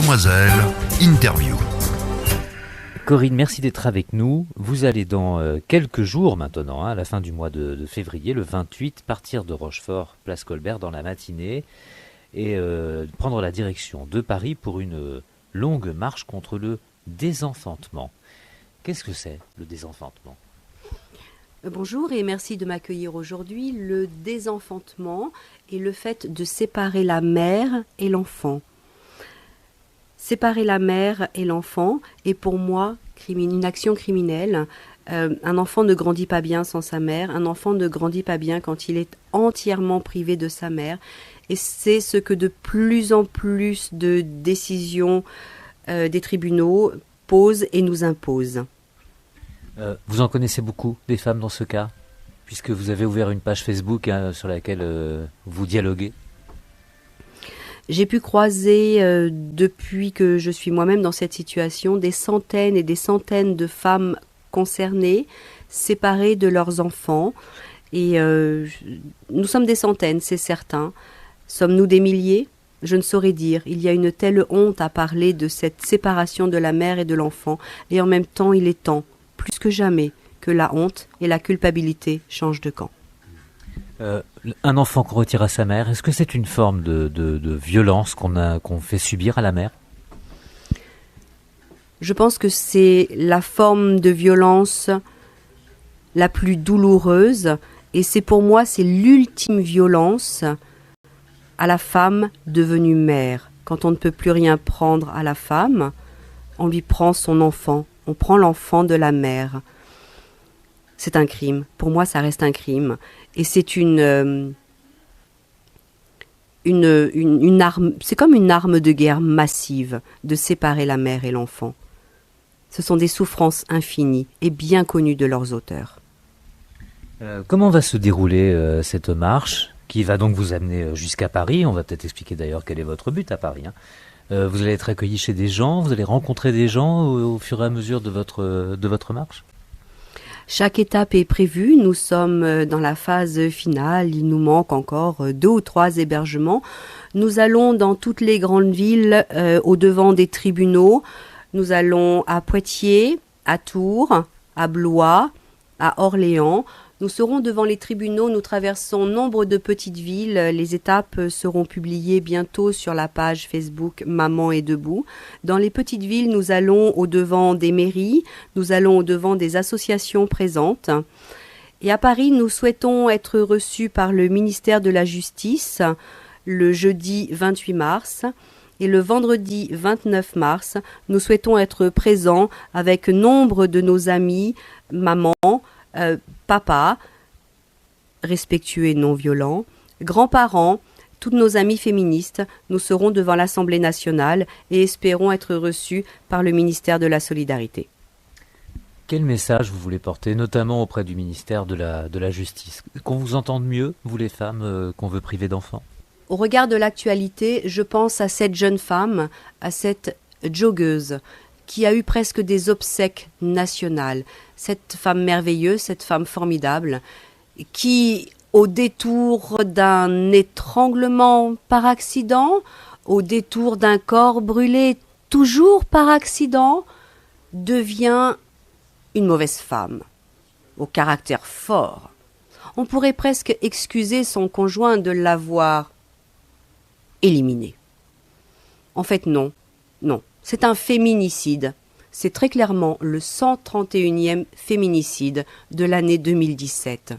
Demoiselle Interview. Corinne, merci d'être avec nous. Vous allez dans quelques jours maintenant, à la fin du mois de février, le 28, partir de Rochefort, place Colbert, dans la matinée, et prendre la direction de Paris pour une longue marche contre le désenfantement. Qu'est-ce que c'est, le désenfantement ? Bonjour et merci de m'accueillir aujourd'hui. Le désenfantement est le fait de séparer la mère et l'enfant. Séparer la mère et l'enfant est pour moi une action criminelle. Un enfant ne grandit pas bien sans sa mère. Un enfant ne grandit pas bien quand il est entièrement privé de sa mère. Et c'est ce que de plus en plus de décisions des tribunaux posent et nous imposent. Vous en connaissez beaucoup, des femmes dans ce cas, puisque vous avez ouvert une page Facebook sur laquelle vous dialoguez. J'ai pu croiser, depuis que je suis moi-même dans cette situation, des centaines et des centaines de femmes concernées, séparées de leurs enfants. Et nous sommes des centaines, c'est certain. Sommes-nous des milliers ? Je ne saurais dire. Il y a une telle honte à parler de cette séparation de la mère et de l'enfant. Et en même temps, il est temps, plus que jamais, que la honte et la culpabilité changent de camp. Un enfant qu'on retire à sa mère, est-ce que c'est une forme de violence qu'on fait subir à la mère ? Je pense que c'est la forme de violence la plus douloureuse et pour moi c'est l'ultime violence à la femme devenue mère. Quand on ne peut plus rien prendre à la femme, on lui prend son enfant, on prend l'enfant de la mère. C'est un crime. Pour moi, ça reste un crime. Et c'est une arme, c'est comme une arme de guerre massive de séparer la mère et l'enfant. Ce sont des souffrances infinies et bien connues de leurs auteurs. Comment va se dérouler cette marche qui va donc vous amener jusqu'à Paris ? On va peut-être expliquer d'ailleurs quel est votre but à Paris. Vous allez être accueilli chez des gens, vous allez rencontrer des gens au fur et à mesure de votre marche ? Chaque étape est prévue, nous sommes dans la phase finale, il nous manque encore 2 ou 3 hébergements. Nous allons dans toutes les grandes villes au-devant des tribunaux. Nous allons à Poitiers, à Tours, à Blois, à Orléans. Nous serons devant les tribunaux, nous traversons nombre de petites villes. Les étapes seront publiées bientôt sur la page Facebook Maman est debout. Dans les petites villes, nous allons au-devant des mairies, nous allons au-devant des associations présentes. Et à Paris, nous souhaitons être reçus par le ministère de la Justice le jeudi 28 mars. Et le vendredi 29 mars, nous souhaitons être présents avec nombre de nos amis, mamans, papa, respectueux et non violent, grands-parents, tous nos amis féministes, nous serons devant l'Assemblée nationale et espérons être reçus par le ministère de la Solidarité. Quel message vous voulez porter, notamment auprès du ministère de la Justice ? Qu'on vous entende mieux, vous les femmes qu'on veut priver d'enfants ? Au regard de l'actualité, je pense à cette jeune femme, à cette joggeuse, qui a eu presque des obsèques nationales. Cette femme merveilleuse, cette femme formidable, qui, au détour d'un étranglement par accident, au détour d'un corps brûlé, toujours par accident, devient une mauvaise femme, au caractère fort. On pourrait presque excuser son conjoint de l'avoir éliminée. En fait, non. C'est un féminicide. C'est très clairement le 131e féminicide de l'année 2017.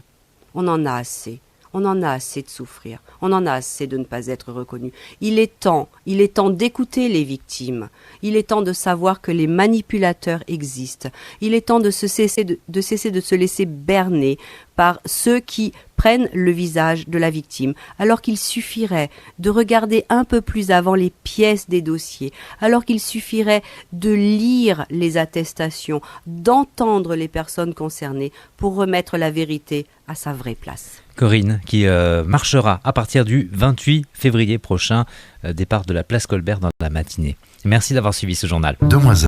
On en a assez. On en a assez de souffrir. On en a assez de ne pas être reconnu. Il est temps d'écouter les victimes. Il est temps de savoir que les manipulateurs existent. Il est temps de cesser de se laisser berner par ceux qui prennent le visage de la victime, alors qu'il suffirait de regarder un peu plus avant les pièces des dossiers, alors qu'il suffirait de lire les attestations, d'entendre les personnes concernées pour remettre la vérité à sa vraie place. Corinne, qui marchera à partir du 28 février prochain, départ de la place Colbert dans la matinée. Merci d'avoir suivi ce journal. Demoiselle.